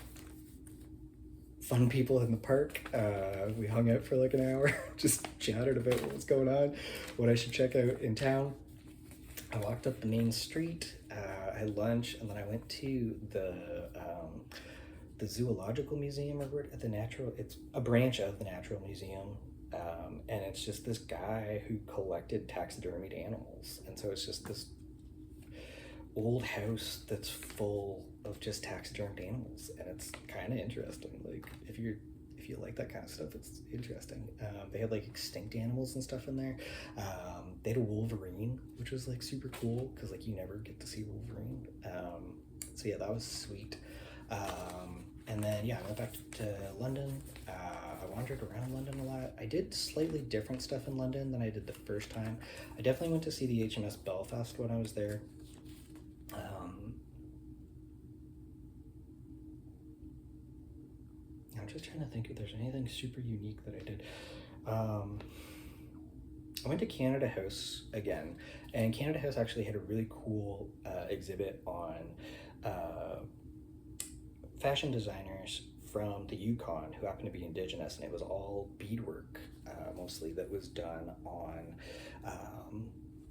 fun people in the park. We hung out for like an hour, just chatted about what was going on, what I should check out in town. I walked up the main street, I had lunch, and then I went to the Zoological Museum, or it's a branch of the Natural Museum, and it's just this guy who collected taxidermied animals, and so it's just this old house that's full of just taxidermed animals, and it's kind of interesting. Like if you like that kind of stuff, it's interesting. They had like extinct animals and stuff in there. They had a wolverine, which was like super cool because like you never get to see Wolverine. So yeah, that was sweet. And then yeah, I went back to London. I wandered around London a lot. I did slightly different stuff in London than I did the first time. I definitely went to see the HMS Belfast when I was there. I'm just trying to think if there's anything super unique that I did. I went to Canada House again, and Canada House actually had a really cool exhibit on fashion designers from the Yukon who happen to be Indigenous, and it was all beadwork mostly that was done on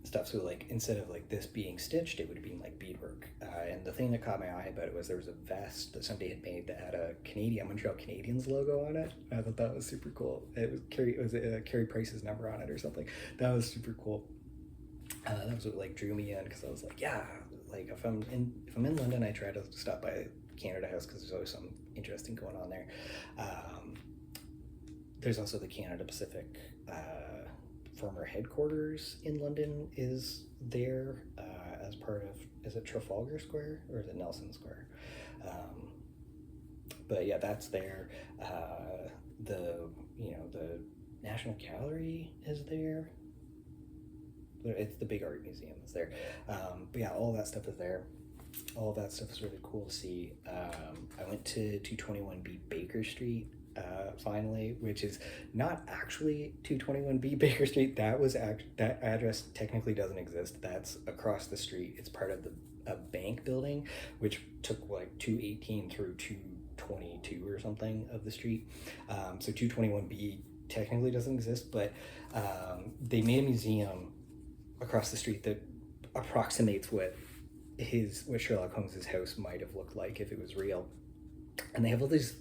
stuff. So like instead of like this being stitched, it would have been like beadwork. And the thing that caught my eye about it was there was a vest that somebody had made that had a Montreal Canadiens logo on it. I thought that was super cool. It was Carey Price's number on it or something. That was super cool. That was what like drew me in, because I was like, yeah, like if I'm in London, I try to stop by Canada House because there's always something interesting going on there. There's also the Canada Pacific former headquarters in London is there as part of, is it Trafalgar Square or is it Nelson Square? But yeah, that's there. The National Gallery is there. It's the big art museum is there. But yeah, all that stuff is there. All of that stuff is really cool to see. I went to 221B Baker Street finally, which is not actually 221B Baker Street. That address technically doesn't exist. That's across the street. It's part of a bank building, which took like 218 through 222 or something of the street. So 221B technically doesn't exist, but they made a museum across the street that approximates what Sherlock Holmes's house might have looked like if it was real. And they have all these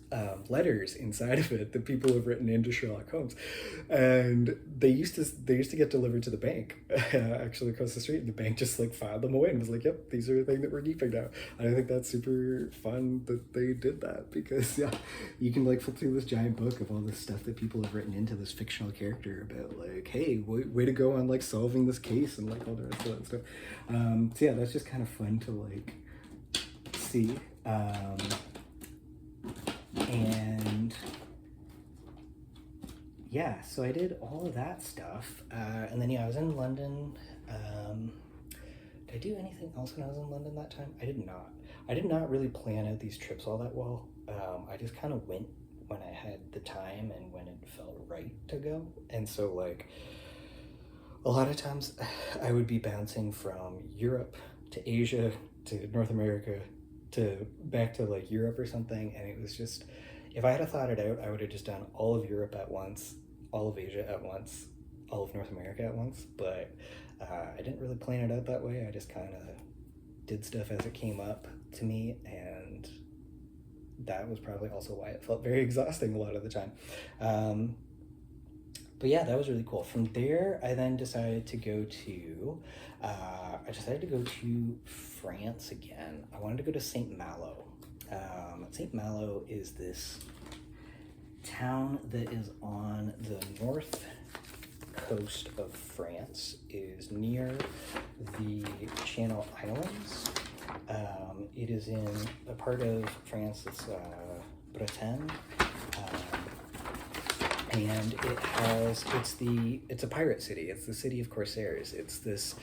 letters inside of it that people have written into Sherlock Holmes, and they used to get delivered to the bank actually across the street, and the bank just like filed them away and was like, yep, these are the thing that we're keeping now. And I think that's super fun that they did that, because yeah, you can like flip through this giant book of all this stuff that people have written into this fictional character about like, hey, way to go on like solving this case and like all the rest of that stuff. So yeah, that's just kind of fun to like see. And yeah, so I did all of that stuff. And then, yeah, I was in London. Did I do anything else when I was in London that time? I did not. I did not really plan out these trips all that well. I just kind of went when I had the time and when it felt right to go. And so, like, a lot of times I would be bouncing from Europe to Asia to North America to back to like Europe or something. And it was just, if I had thought it out, I would have just done all of Europe at once, all of Asia at once, all of North America at once. But I didn't really plan it out that way. I just kind of did stuff as it came up to me, and that was probably also why it felt very exhausting a lot of the time. But yeah, that was really cool. From there, I then decided to go to, France again. I wanted to go to St. Malo. St. Malo is this town that is on the north coast of France. It is near the Channel Islands. It is in a part of France that's Bretagne. And it's a pirate city. It's the city of Corsairs. It's this,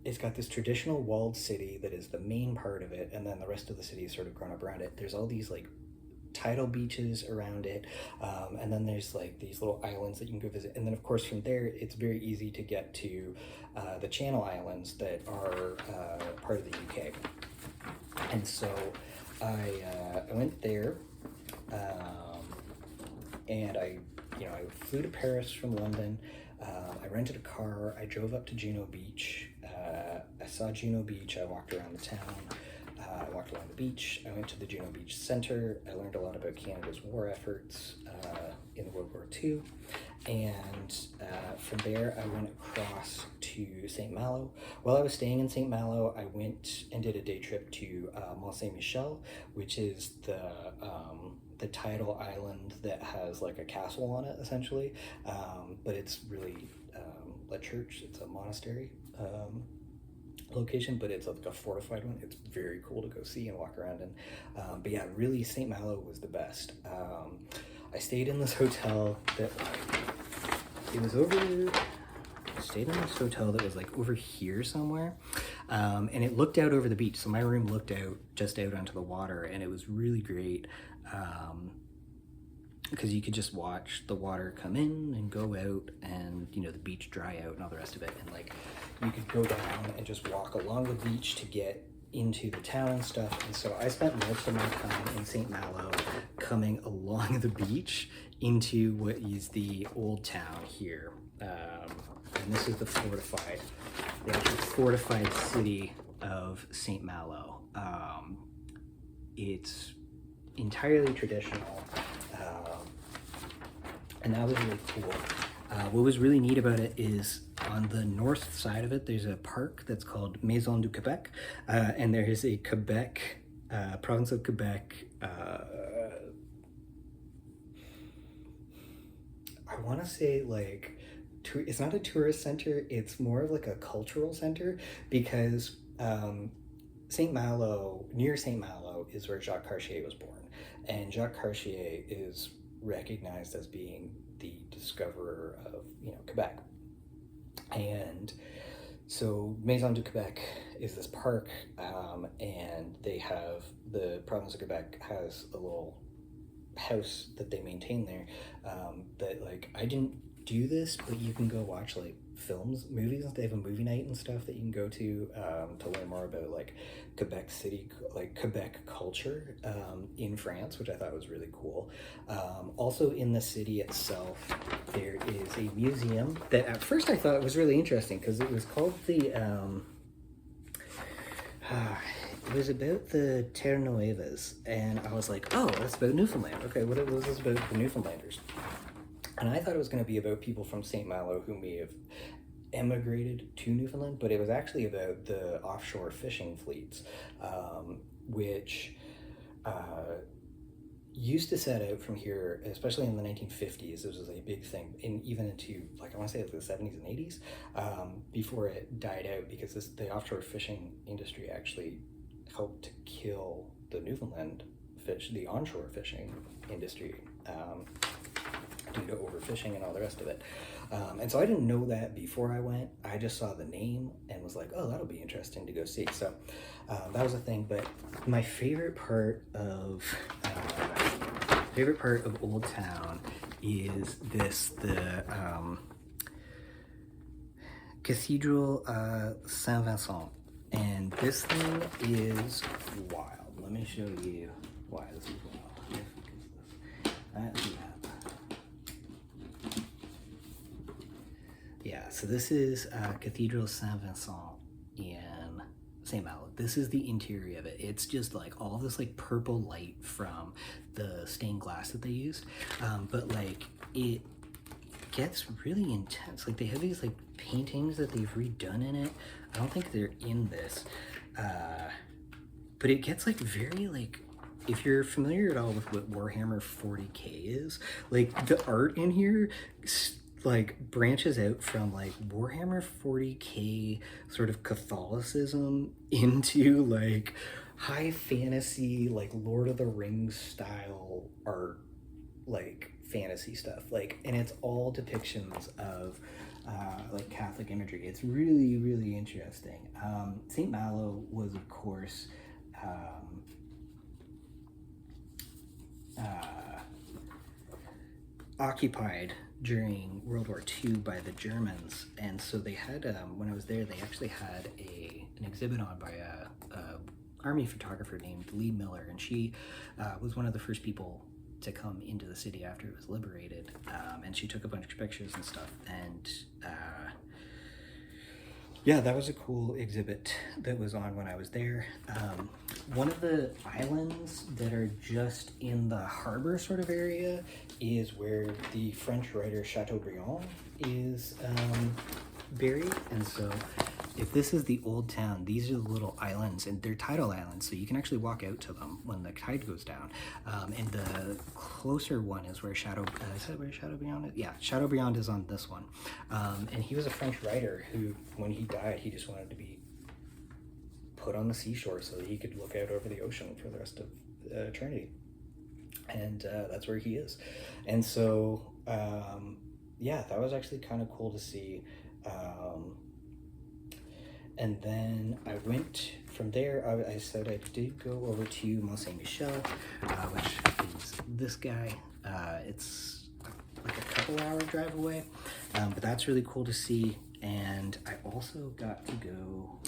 it's got this traditional walled city that is the main part of it, and then the rest of the city is sort of grown up around it. There's all these like tidal beaches around it, and then there's like these little islands that you can go visit. And then of course from there, it's very easy to get to the Channel Islands that are part of the UK. And so I went there. And I flew to Paris from London. I rented a car. I drove up to Juno Beach. I saw Juno Beach. I walked around the town. I walked along the beach. I went to the Juno Beach Center. I learned a lot about Canada's war efforts in World War II. And from there, I went across to St. Malo. While I was staying in St. Malo, I went and did a day trip to Mont Saint-Michel, which is the tidal island that has like a castle on it, essentially. But it's really a church. It's a monastery location, but it's like a fortified one. It's very cool to go see and walk around in. But yeah, really, St. Malo was the best. I stayed in this hotel that I stayed in this hotel that was like over here somewhere, and it looked out over the beach. So my room looked just out onto the water, and it was really great. Because you could just watch the water come in and go out, and the beach dry out and all the rest of it, and like you could go down and just walk along the beach to get into the town and stuff. And so I spent most of my time in St. Malo coming along the beach into what is the old town here, and this is the actual fortified city of St. Malo. It's entirely traditional, and that was really cool. What was really neat about it is on the north side of it, there's a park that's called Maison du Québec, and there is a province of Quebec, I want to say like, it's not a tourist center, it's more of like a cultural center, because near St. Malo is where Jacques Cartier was born. And Jacques Cartier is recognized as being the discoverer of, Quebec. And so Maison du Québec is this park, and the province of Quebec has a little house that they maintain there, that like, I didn't do this, but you can go watch like movies. They have a movie night and stuff that you can go to learn more about like Quebec City, like Quebec culture in France, which I thought was really cool. Also in the city itself, there is a museum that at first I thought was really interesting, because it was called it was about the Terre Nuevas, and I was like, oh, that's about Newfoundland. Okay, what was this about the Newfoundlanders? And I thought it was going to be about people from St. Malo who may have emigrated to Newfoundland, but it was actually about the offshore fishing fleets, which used to set out from here, especially in the 1950s. This was a big thing, and even into, like, I want to say like the 70s and 80s, before it died out, because the offshore fishing industry actually helped to kill the Newfoundland fish, the onshore fishing industry. due to overfishing and all the rest of it. And so I didn't know that before I went. I just saw the name and was like, oh, that'll be interesting to go see. So that was a thing. But my favorite part of Old Town is the Cathedral Saint Vincent, and this thing is wild. Let me show you why this is wild. That's the map. Yeah, so this is Cathedral Saint Vincent in St. Malo. This is the interior of it. It's just like all this like purple light from the stained glass that they used, but like it gets really intense. Like they have these like paintings that they've redone in it. I don't think they're in this, but it gets like very like, if you're familiar at all with what Warhammer 40k is, like the art in here like branches out from like Warhammer 40k sort of Catholicism into like high fantasy, like Lord of the Rings style art, like fantasy stuff, like, and it's all depictions of like Catholic imagery. It's really, really interesting. St. Malo was, of course, occupied during World War II by the Germans, and so they had, when I was there, they actually had an exhibit on by a army photographer named Lee Miller, and she was one of the first people to come into the city after it was liberated, and she took a bunch of pictures and stuff, and yeah, that was a cool exhibit that was on when I was there. One of the islands that are just in the harbor sort of area is where the French writer Chateaubriand is buried, and so if this is the old town, these are the little islands, and they're tidal islands, so you can actually walk out to them when the tide goes down. And the closer one is where is that where Chateaubriand is? Yeah, Chateaubriand is on this one. And he was a French writer who, when he died, he just wanted to be put on the seashore so that he could look out over the ocean for the rest of eternity. And that's where he is. And so, yeah, that was actually kind of cool to see. And then I went from there. I said I did go over to Mont Saint Michel, which is this guy. It's like a couple hour drive away, but that's really cool to see. And I also got to go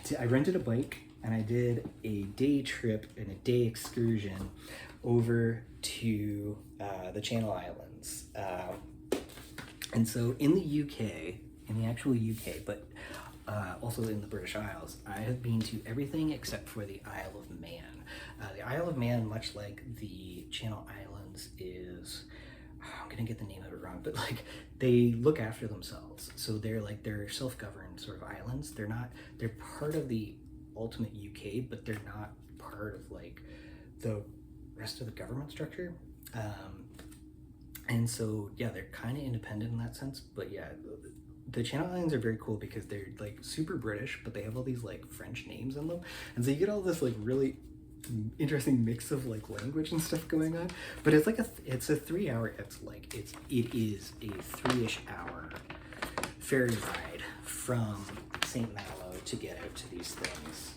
to, I rented a bike and I did a day trip and a day excursion over to the Channel Islands. And so in the UK, in the actual UK, but also in the British Isles, I have been to everything except for the Isle of Man. The Isle of Man, much like the Channel Islands, is, I'm gonna get the name of it wrong, but like they look after themselves. So they're self-governed sort of islands. They're part of the ultimate UK, but they're not part of like the rest of the government structure. And so, yeah, they're kind of independent in that sense, but yeah, the Channel Islands are very cool because they're like super British, but they have all these like French names in them. And so you get all this like really interesting mix of like language and stuff going on. But it's like it's a 3 hour, it is a 3-ish hour ferry ride from St. Malo to get out to these things.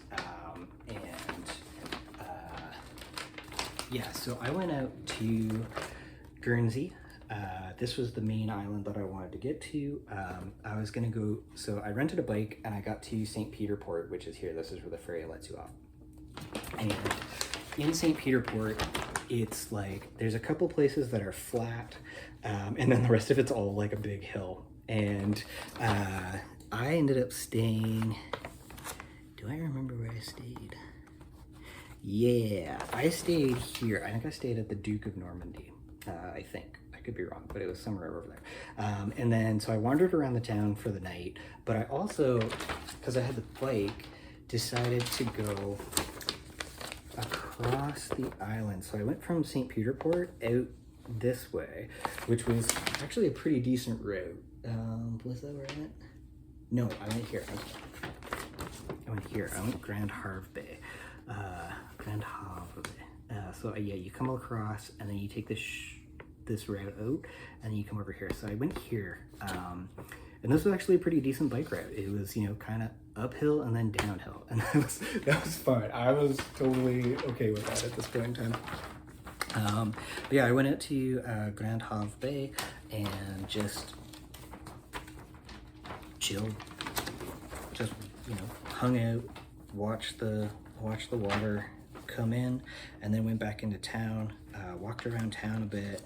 Yeah, so I went out to Guernsey. This was the main island that I wanted to get to. I was gonna go, so I rented a bike and I got to St. Peter Port, which is here. This is where the ferry lets you off. And in St. Peter Port, it's like, there's a couple places that are flat, and then the rest of it's all like a big hill. And I ended up staying, do I remember where I stayed? Yeah, I stayed here. I think I stayed at the Duke of Normandy, I think. Could be wrong, but it was somewhere over there. And then, so I wandered around the town for the night, but I also, because I had the bike, decided to go across the island. So I went from St. Peter Port out this way, which was actually a pretty decent route. Was that where I went? No, I went here. I went Grand Havre Bay. Grand Havre Bay. So yeah, you come across and then you take this route out and then you come over here. So I went here, and this was actually a pretty decent bike route. It was, you know, kind of uphill and then downhill, and that was fun. I was totally okay with that at this point in time. But yeah, I went out to Grand Havre Bay and just chilled, just, you know, hung out, watched the water come in, and then went back into town, walked around town a bit,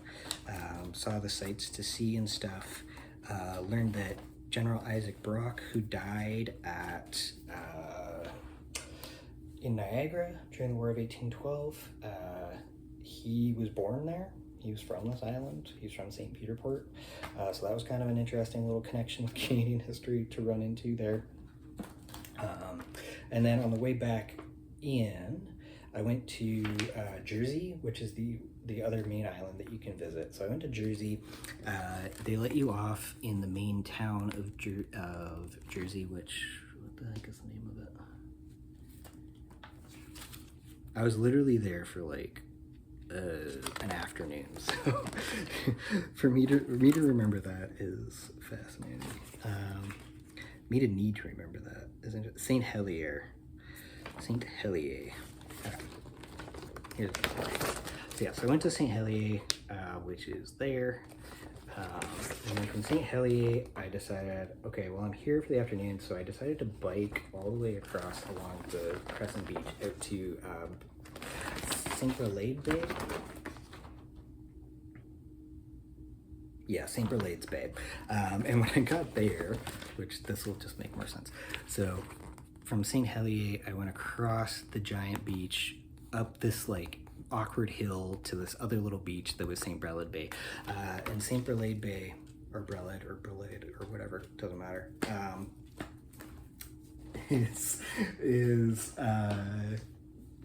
saw the sights to see and stuff, learned that General Isaac Brock, who died at in Niagara during the War of 1812, he was born there. He was from this island. He's from St. Peter Port. So that was kind of an interesting little connection with Canadian history to run into there. And then on the way back in, I went to Jersey, which is the other main island that you can visit. So I went to Jersey. They let you off in the main town of Jersey, which, what the heck is the name of it? I was literally there for like an afternoon, so for me to remember that is fascinating. Me to need to remember that, isn't it? Saint Helier. Saint Helier. Here's the story. So yeah, so I went to Saint Helier, which is there. And then from Saint Helier, I decided, okay, well, I'm here for the afternoon, so I decided to bike all the way across along the Crescent Beach out to St. Brelade Bay. Yeah, St. Brelade's Bay. And when I got there, which this will just make more sense. So from St. Helier, I went across the giant beach, up this like awkward hill to this other little beach that was St. Brelade Bay. And St. Brelade Bay, or Brelade or whatever, doesn't matter, is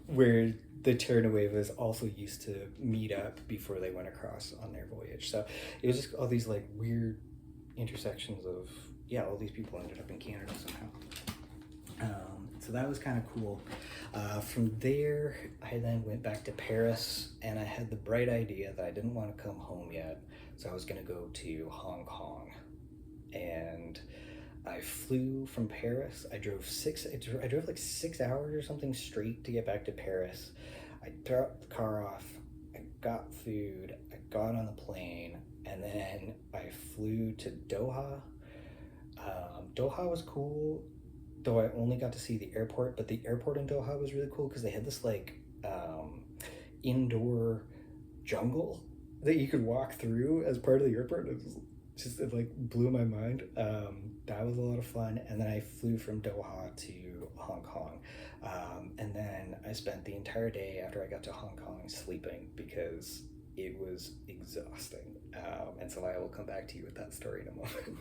where the Terra Nuevas also used to meet up before they went across on their voyage. So it was just all these like weird intersections of, yeah, all these people ended up in Canada somehow. So that was kind of cool. From there, I then went back to Paris, and I had the bright idea that I didn't want to come home yet, so I was gonna go to Hong Kong. And I flew from Paris. I drove like 6 hours or something straight to get back to Paris. I dropped the car off, I got food, I got on the plane, and then I flew to Doha. Doha was cool, though I only got to see the airport, but the airport in Doha was really cool because they had this like indoor jungle that you could walk through as part of the airport. It like blew my mind. That was a lot of fun. And then I flew from Doha to Hong Kong. And then I spent the entire day after I got to Hong Kong sleeping because it was exhausting. And so I will come back to you with that story in a moment.